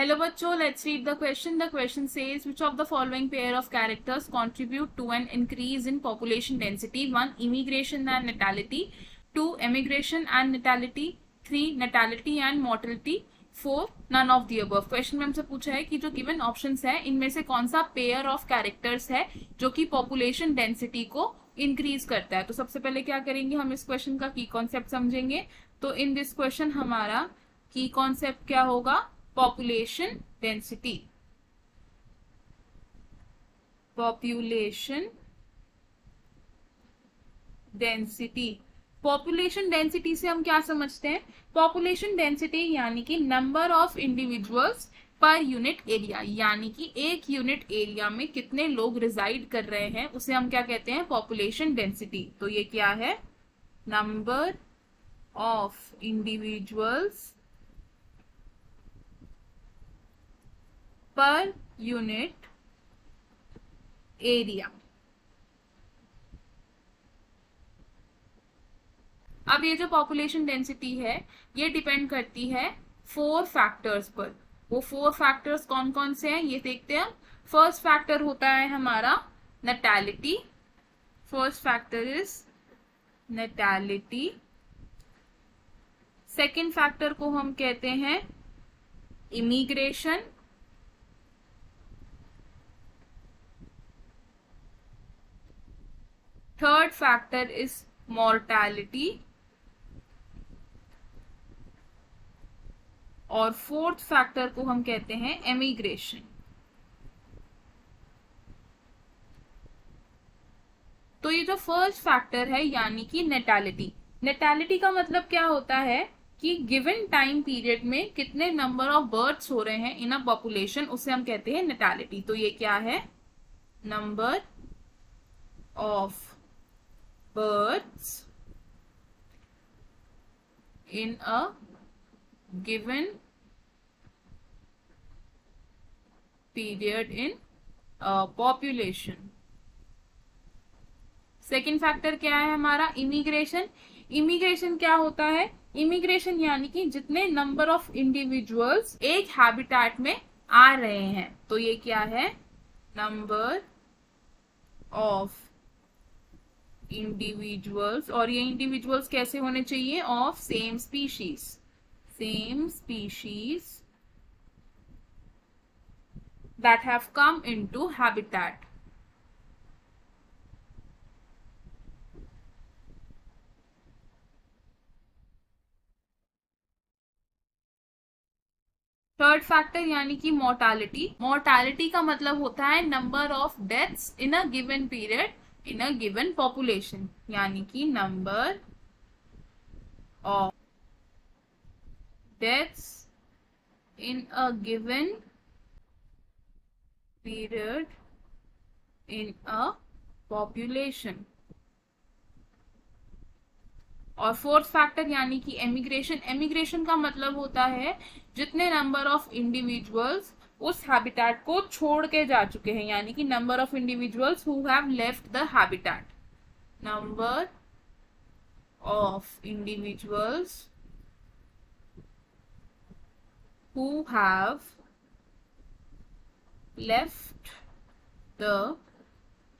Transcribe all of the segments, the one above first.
Hello बच्चों, let's read the question. The question says, which of the following pair of characters contribute to an increase in population density? 1. Immigration and natality. 2. Emigration and natality. 3. Natality and mortality. 4. None of the above. Question में हमसे पूछा है कि जो given options है इनमें से कौन सा पेयर ऑफ कैरेक्टर्स है जो कि पॉपुलेशन डेंसिटी को इंक्रीज करता है. तो सबसे पहले क्या करेंगे, हम इस क्वेश्चन का की कॉन्सेप्ट समझेंगे. तो इन दिस क्वेश्चन हमारा की कॉन्सेप्ट क्या होगा? population density. population density. population density से हम क्या समझते हैं? population density यानी कि number of individuals per unit area, यानी कि एक यूनिट एरिया में कितने लोग रिजाइड कर रहे हैं उसे हम क्या कहते हैं? population density. तो ये क्या है? Number of individuals per unit area. अब ये जो पॉपुलेशन डेंसिटी है ये डिपेंड करती है 4 फैक्टर्स पर. वो 4 फैक्टर्स कौन कौन से हैं ये देखते हैं. फर्स्ट फैक्टर होता है हमारा natality. First factor is natality. Second factor को हम कहते हैं immigration. Third factor is mortality. और फोर्थ फैक्टर को हम कहते हैं एमिग्रेशन. तो ये जो फर्स्ट फैक्टर है यानी कि नैटेलिटी. नैटेलिटी का मतलब क्या होता है कि गिवन टाइम पीरियड में कितने नंबर ऑफ बर्थ्स हो रहे हैं इन अ पॉपुलेशन, उसे हम कहते हैं नैटेलिटी. तो ये क्या है? Number of births in a given period in a population. Second factor क्या है हमारा? इमिग्रेशन. इमिग्रेशन क्या होता है? इमिग्रेशन यानी कि जितने नंबर ऑफ इंडिविजुअल्स एक हैबिटेट में आ रहे हैं. तो ये क्या है? Number of individuals. और ये इंडिविजुअल्स कैसे होने चाहिए? Of same species. Same species that have come into habitat. Third factor यानी कि मोर्टालिटी. मोर्टालिटी का मतलब होता है number of deaths in a given period in a given population, यानी कि number of deaths in a given period in a population. और fourth factor यानी कि एमिग्रेशन. एमिग्रेशन का मतलब होता है जितने नंबर ऑफ इंडिविजुअल्स उस हैबिटेट को छोड़ के जा चुके हैं, यानी कि number of individuals who have left the habitat. Number of individuals who have left the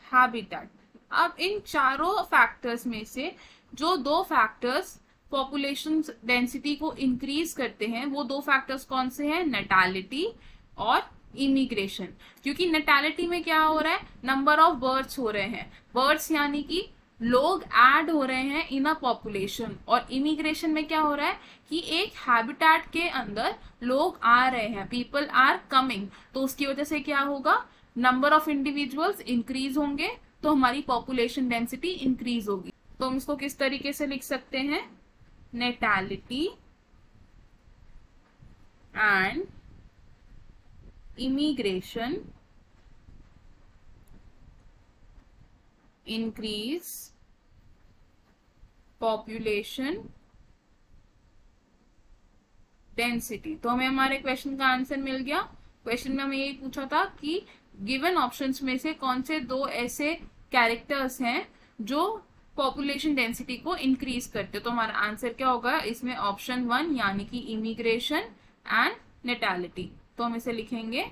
habitat. अब इन चारों फैक्टर्स में से जो 2 फैक्टर्स पॉपुलेशन डेंसिटी को इंक्रीज करते हैं वो 2 फैक्टर्स कौन से हैं? नैटेलिटी और इमिग्रेशन. क्योंकि नैटेलिटी में क्या हो रहा है? नंबर ऑफ बर्थ्स हो रहे हैं. बर्थ्स यानी कि लोग ऐड हो रहे हैं इन अ पॉपुलेशन. और इमिग्रेशन में क्या हो रहा है कि एक हैबिटेट के अंदर लोग आ रहे हैं, पीपल आर कमिंग. तो उसकी वजह से क्या होगा? नंबर ऑफ इंडिविजुअल्स इंक्रीज होंगे तो हमारी पॉपुलेशन डेंसिटी इंक्रीज होगी. तो हम इसको किस तरीके से लिख सकते हैं? नैटेलिटी and immigration increase population density. तो हमें हमारे क्वेश्चन का आंसर मिल गया. क्वेश्चन में हमें यही पूछा था कि गिवन ऑप्शंस में से कौन से 2 ऐसे कैरेक्टर्स हैं जो पॉपुलेशन डेंसिटी को इंक्रीज करते. तो हमारा आंसर क्या होगा इसमें? ऑप्शन 1 यानी कि इमिग्रेशन एंड नैटेलिटी. तो हम इसे लिखेंगे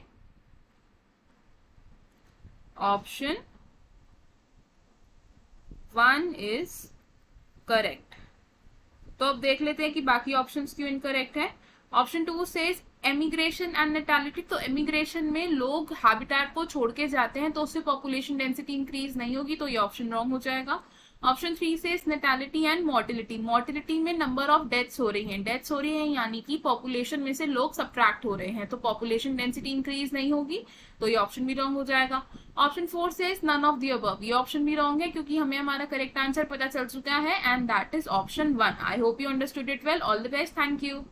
ऑप्शन 1 इज करेक्ट। तो अब देख लेते हैं कि बाकी ऑप्शंस क्यों इनकरेक्ट है। ऑप्शन 2 सेज एमिग्रेशन एंड नेटालिटी, तो एमिग्रेशन में लोग हैबिटेट को छोड़ के जाते हैं तो उससे पॉपुलेशन डेंसिटी इंक्रीज नहीं होगी, तो ये ऑप्शन रॉन्ग हो जाएगा। Option 3 says natality and mortality, mortality में नंबर ऑफ डेथ्स हो रही हैं, डेथ्स हो रही हैं यानी कि पॉपुलेशन में से लोग सब्ट्रैक्ट हो रहे हैं, तो पॉपुलेशन डेंसिटी इंक्रीज नहीं होगी, तो ये ऑप्शन भी रॉन्ग हो जाएगा। Option 4 says none of the above, ये ऑप्शन भी रॉन्ग है क्योंकि हमें हमारा करेक्ट आंसर पता चल चुका है and that is option 1। I hope you understood it well. All the best, thank you.